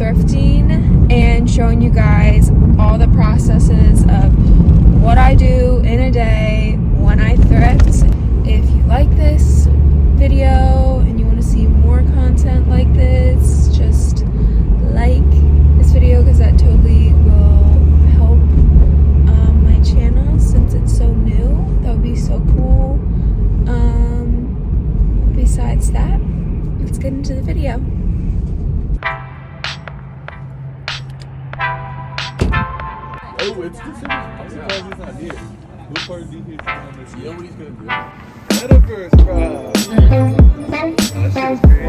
thrifting and showing you guys all the processes of what I do in a day when I thrift. If you like this video and you want to see more content like this, just like this video because that totally will help my channel since it's so new. That would be so cool. Besides that, let's get into the video. Oh, it's the city. I'm surprised he's not here. What part do you think he's on this? Yeah, what he's gonna do? Metaverse, bro. That shit's crazy.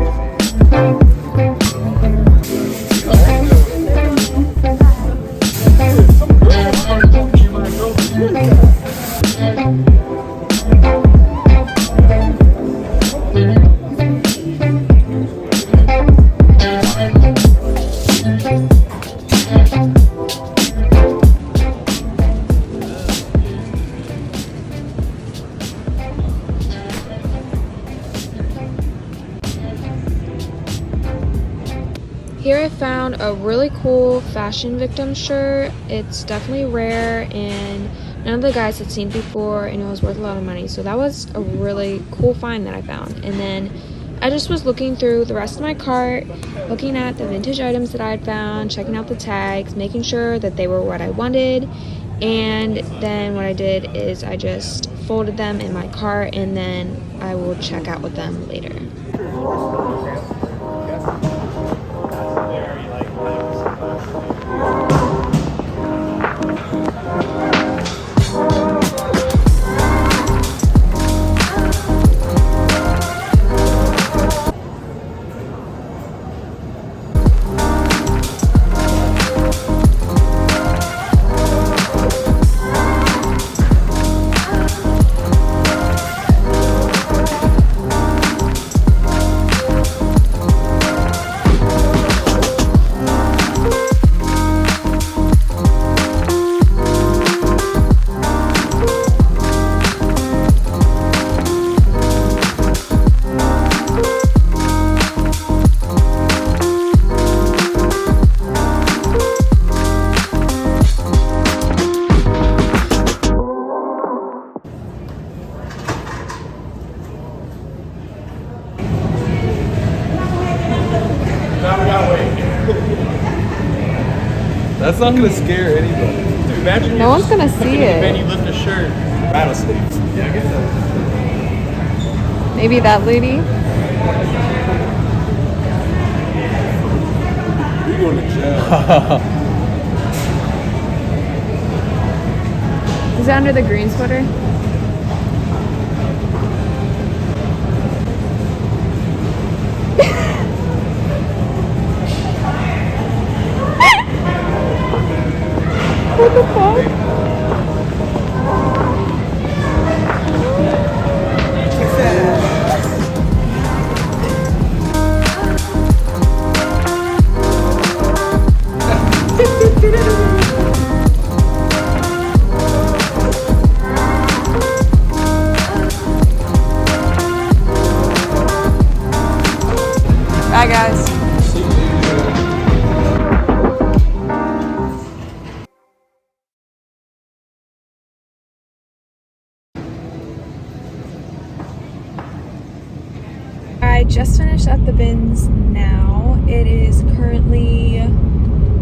Here I found a really cool fashion victim shirt. It's definitely rare and none of the guys had seen it before, and it was worth a lot of money. So that was a really cool find that I found. And then I just was looking through the rest of my cart, looking at the vintage items that I had found, checking out the tags, making sure that they were what I wanted. And then what I did is I just folded them in my cart, and then I will check out with them later. That's not gonna scare anybody. Dude, imagine No one's gonna see it. And you lift a shirt, rattlesnakes. Yeah, I get that. Maybe that lady? You're going to jail. Is that under the green sweater? What the fuck? Bye guys. I just finished at the bins now. It is currently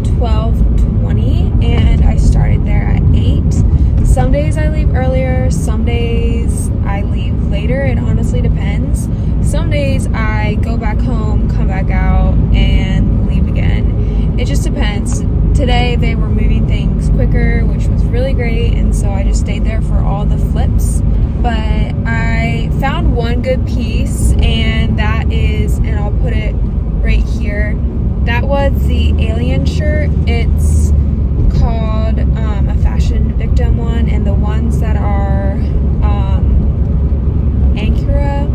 12:20 and I started there at 8. Some days I leave earlier, some days I leave later. It honestly depends. Some days I go back home, come back out, and leave again. It just depends. Today they were moving things quicker, which was really great, and so I just stayed there for all the flips. But I found one good piece, and that is, and I'll put it right here, that was the alien shirt. It's called a fashion victim one, and the ones that are Ankara,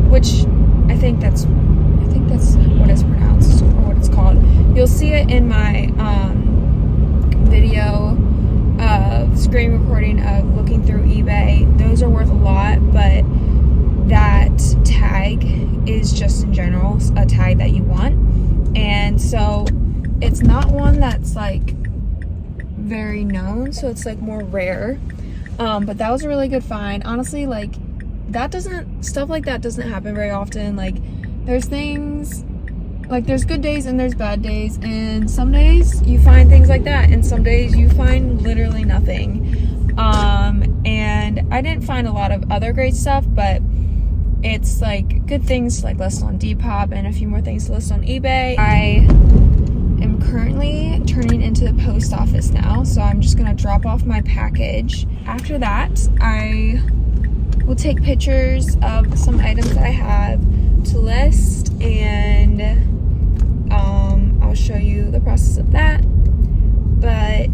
which I think that's what it's pronounced, or what it's called. You'll see it in my video of screen recording of looking through eBay. Those are worth a lot, but that tag is just in general a tag that you want. And so it's not one that's like very known, so it's like more rare. But that was a really good find. Honestly, like stuff like that doesn't happen very often. Like there's things, like there's good days and there's bad days, and some days you find things like that and some days you find literally nothing. And I didn't find a lot of other great stuff, but it's like good things to like list on Depop and a few more things to list on eBay. I am currently turning into the post office now, so I'm just gonna drop off my package. After that, I will take pictures of some items that I have to list, and I'll show you the process of that. But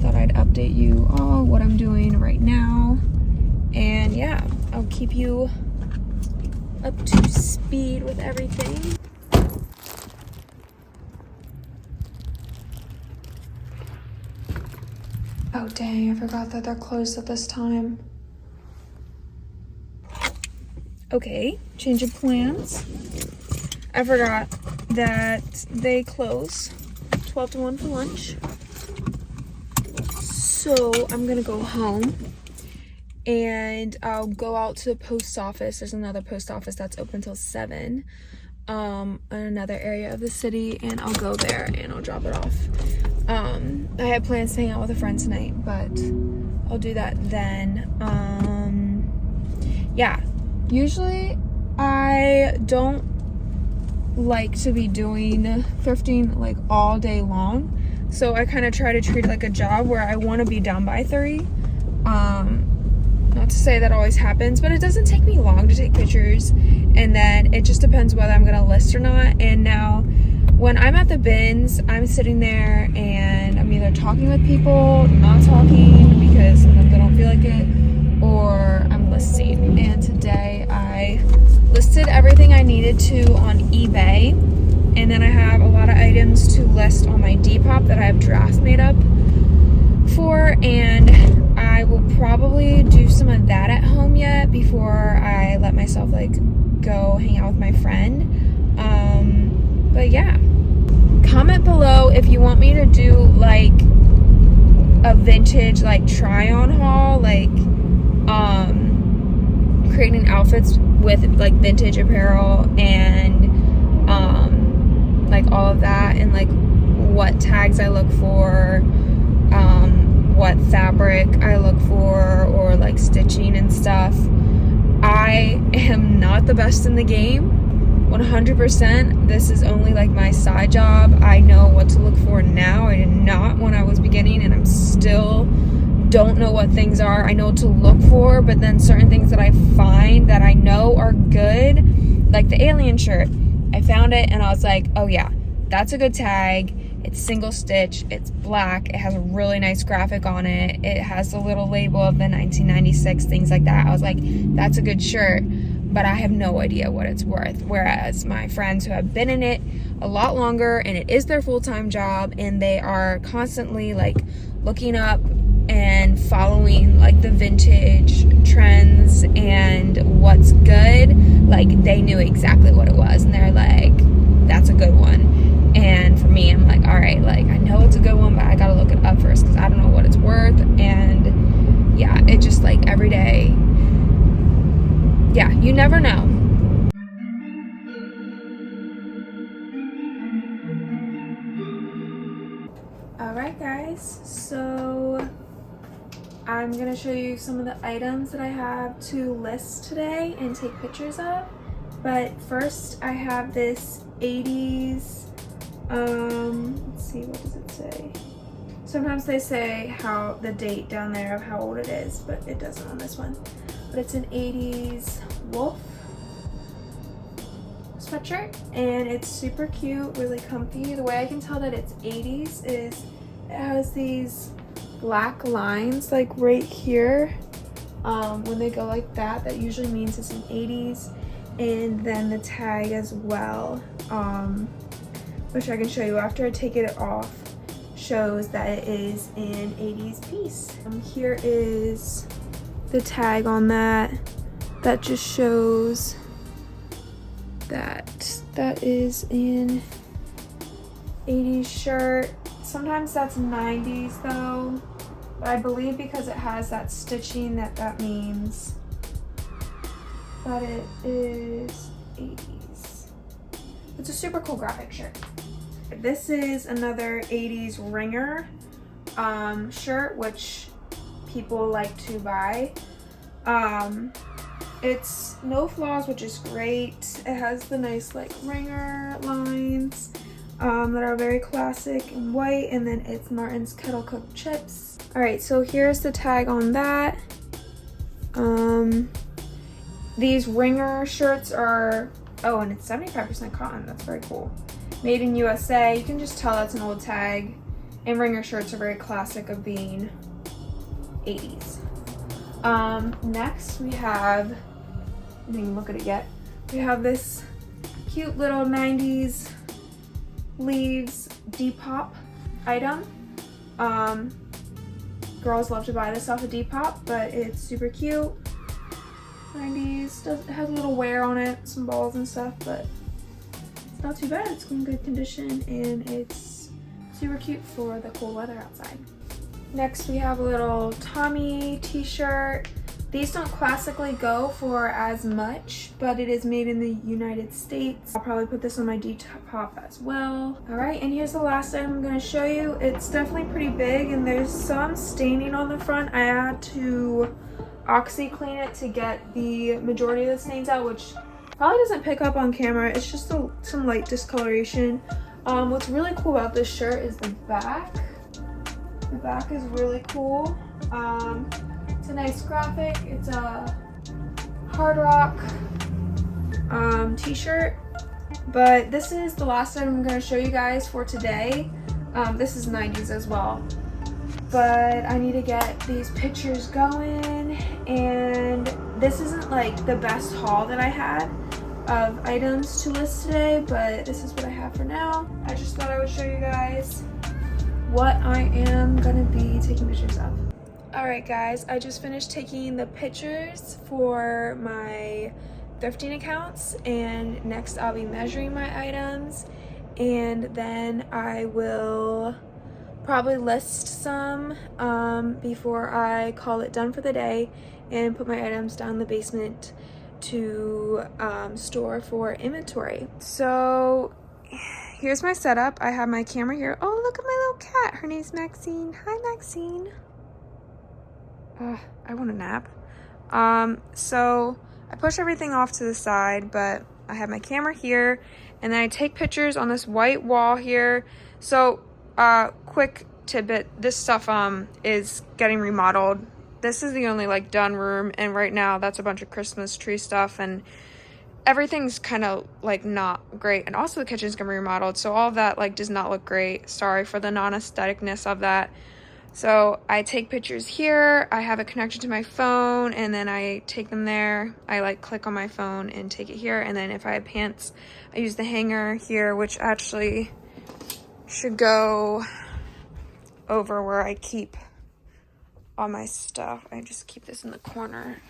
thought I'd update you all what I'm doing right now, and yeah, I'll keep you up to speed with everything. Oh dang, I forgot that they're closed at this time. Okay, change of plans. I forgot that they close 12 to 1 for lunch. So I'm gonna go home and I'll go out to the post office. There's another post office that's open till 7 in another area of the city, and I'll go there and I'll drop it off. I had plans to hang out with a friend tonight, but I'll do that then. Yeah, usually I don't like to be doing thrifting like all day long, so I kind of try to treat it like a job where I want to be done by 3. Not to say that always happens, but it doesn't take me long to take pictures, and then it just depends whether I'm gonna list or not. And now when I'm at the bins, I'm sitting there and I'm either talking with people, not talking because sometimes I don't feel like it, or I'm listing. And today I listed everything I needed to on eBay, and then I have a lot of items to list on my Depop that I have drafts made up for, and I will probably do some of that at home yet before I let myself like go hang out with my friend. But yeah, comment below if you want me to do like a vintage like try on haul, like creating outfits with like vintage apparel and like all of that, and like what tags I look for, what fabric I look for, or like stitching and stuff. I am not the best in the game, 100%. This is only like my side job. I know what to look for now. I did not when I was beginning, and I'm still don't know what things are. I know what to look for, but then certain things that I find that I know are good, like the alien shirt, I found it and I was like, oh yeah, that's a good tag. It's single stitch, it's black, it has a really nice graphic on it, it has the little label of the 1996, things like that. I was like, that's a good shirt, but I have no idea what it's worth. Whereas my friends who have been in it a lot longer, and it is their full-time job, and they are constantly like looking up and following like the vintage trends and what's good, like they knew exactly what it was, and they're like, that's a good one. And for me, I'm like, all right, like I know it's a good one, but I gotta look it up first because I don't know what it's worth. And yeah, it just like every day, yeah, you never know. All right, guys, so I'm gonna show you some of the items that I have to list today and take pictures of. But first, I have this 80s, let's see, what does it say? Sometimes they say how the date down there of how old it is, but it doesn't on this one. But it's an 80s wolf sweatshirt, and it's super cute, really comfy. The way I can tell that it's 80s is it has these black lines like right here. When they go like that, that usually means it's an 80s. And then the tag as well, which I can show you after I take it off, shows that it is an 80s piece. Here is the tag on that. That just shows that that is an 80s shirt. Sometimes that's 90s though, but I believe because it has that stitching that means that it is 80s. It's a super cool graphic shirt. This is another 80s ringer shirt, which people like to buy. It's no flaws, which is great. It has the nice like ringer lines that are very classic and white, and then it's Martin's kettle cooked chips. All right, so here's the tag on that. These ringer shirts are, oh, and it's 75% cotton. That's very cool. Made in USA. You can just tell that's an old tag. And ringer shirts are very classic of being 80s. Next we have, I didn't even look at it yet. We have this cute little 90s leaves Depop item. Girls love to buy this off of Depop, but it's super cute. 90s, it has a little wear on it, some balls and stuff, but it's not too bad. It's in good condition and it's super cute for the cool weather outside. Next we have a little Tommy t-shirt. These don't classically go for as much, but it is made in the United States. I'll probably put this on my Depop as well. All right, and here's the last item I'm gonna show you. It's definitely pretty big and there's some staining on the front. I had to OxyClean it to get the majority of the stains out, which probably doesn't pick up on camera. It's just some light discoloration. What's really cool about this shirt is the back. The back is really cool. It's a nice graphic. It's a hard rock t-shirt. But this is the last item I'm going to show you guys for today. This is 90s as well. But I need to get these pictures going, and this isn't like the best haul that I had of items to list today, but this is what I have for now. I just thought I would show you guys what I am gonna be taking pictures of. Alright guys, I just finished taking the pictures for my thrifting accounts, and next I'll be measuring my items, and then I will probably list some before I call it done for the day and put my items down in the basement to store for inventory. So here's my setup. I have my camera here. Oh, look at my little cat. Her name's Maxine. Hi, Maxine. I want a nap. So I push everything off to the side, but I have my camera here, and then I take pictures on this white wall here. So quick tidbit, this stuff is getting remodeled. This is the only like done room, and right now that's a bunch of Christmas tree stuff, and everything's kind of like not great. And also the kitchen's gonna be remodeled, so all of that like does not look great. Sorry for the non-aestheticness of that. So I take pictures here. I have it connected to my phone, and then I take them there. I like click on my phone and take it here, and then if I have pants, I use the hanger here, which actually should go over where I keep all my stuff. I just keep this in the corner.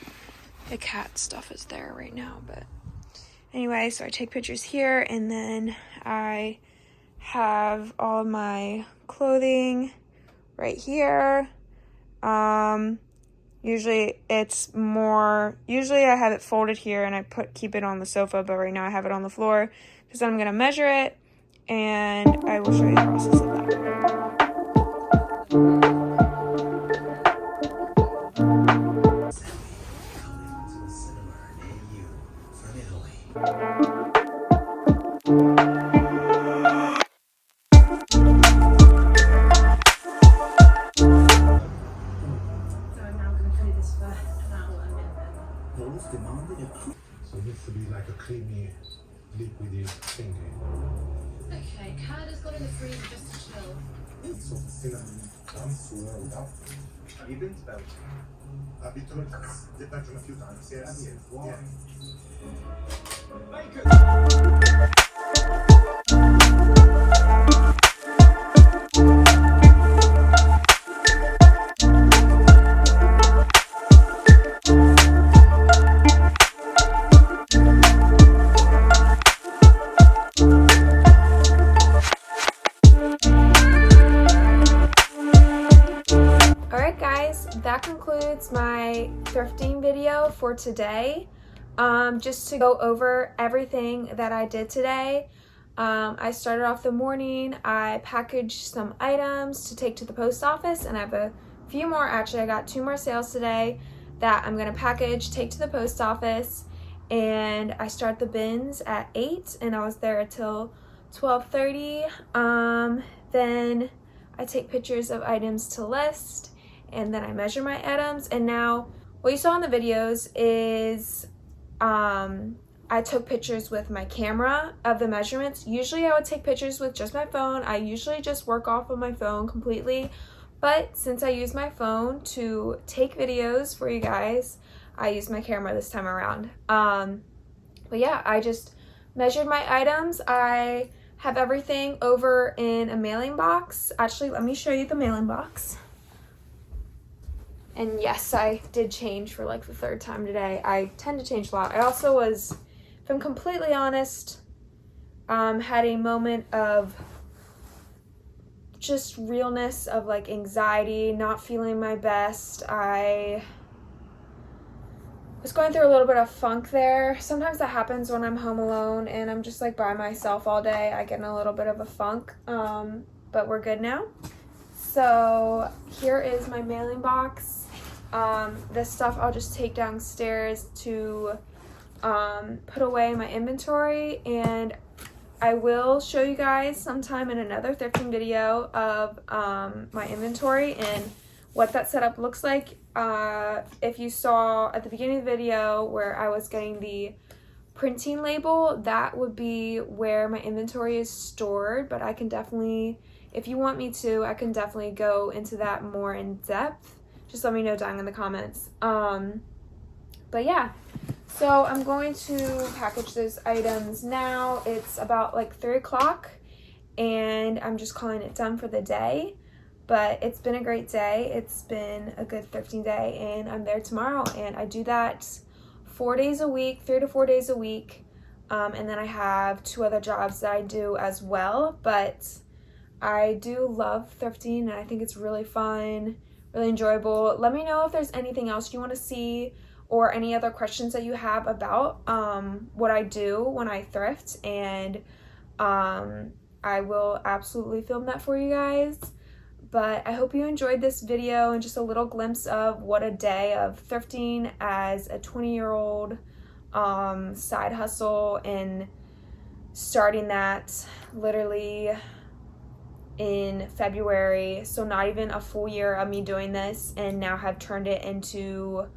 The cat stuff is there right now, but anyway, so I take pictures here, and then I have all my clothing right here. Usually I have it folded here and I keep it on the sofa, but right now I have it on the floor because I'm gonna measure it, and I will show you the process of that. So it needs to be like a creamy, liquidy thing. Okay, Cat has got in the freezer just to chill. Så sina dammsugar och I've been to Belgium. I've been to Belgium a few times. Yes. that concludes my thrifting video for today. Just to go over everything that I did today. I started off the morning, I packaged some items to take to the post office, and I have a few more. Actually, I got 2 more sales today that I'm gonna package, take to the post office, and I start the bins at 8 and I was there till 12:30. Then I take pictures of items to list, and then I measure my items. And now what you saw in the videos is I took pictures with my camera of the measurements. Usually I would take pictures with just my phone. I usually just work off of my phone completely, but since I use my phone to take videos for you guys, I used my camera this time around. But yeah, I just measured my items. I have everything over in a mailing box. Actually, let me show you the mailing box. And yes, I did change for like the 3rd time today. I tend to change a lot. I also was, if I'm completely honest, had a moment of just realness of like anxiety, not feeling my best. I was going through a little bit of funk there. Sometimes that happens when I'm home alone and I'm just like by myself all day. I get in a little bit of a funk, but we're good now. So here is my mailing box. This stuff I'll just take downstairs to put away my inventory, and I will show you guys sometime in another thrifting video of my inventory and what that setup looks like. If you saw at the beginning of the video where I was getting the printing label, that would be where my inventory is stored, but I can definitely, if you want me to, I can definitely go into that more in depth. Just let me know down in the comments. But yeah, so I'm going to package those items now. It's about like 3 o'clock and I'm just calling it done for the day. But it's been a great day. It's been a good thrifting day, and I'm there tomorrow. And I do that 4 days a week, 3 to 4 days a week. And then I have 2 other jobs that I do as well. But I do love thrifting, and I think it's really fun, really enjoyable. Let me know if there's anything else you want to see or any other questions that you have about what I do when I thrift, and I will absolutely film that for you guys. But I hope you enjoyed this video and just a little glimpse of what a day of thrifting as a 20-year-old side hustle, and starting that literally in February, so not even a full year of me doing this, and now have turned it into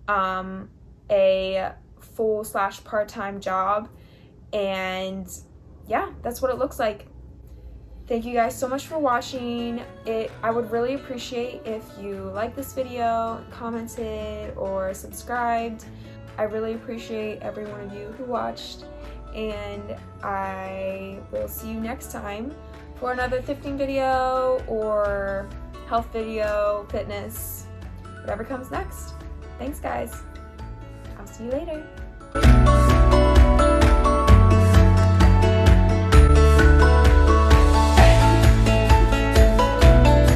a full / part-time job. And yeah, that's what it looks like. Thank you guys so much for watching. I would really appreciate if you liked this video, commented, or subscribed. I really appreciate every one of you who watched, and I will see you next time for another thrifting video or health video, fitness, whatever comes next. Thanks guys. I'll see you later.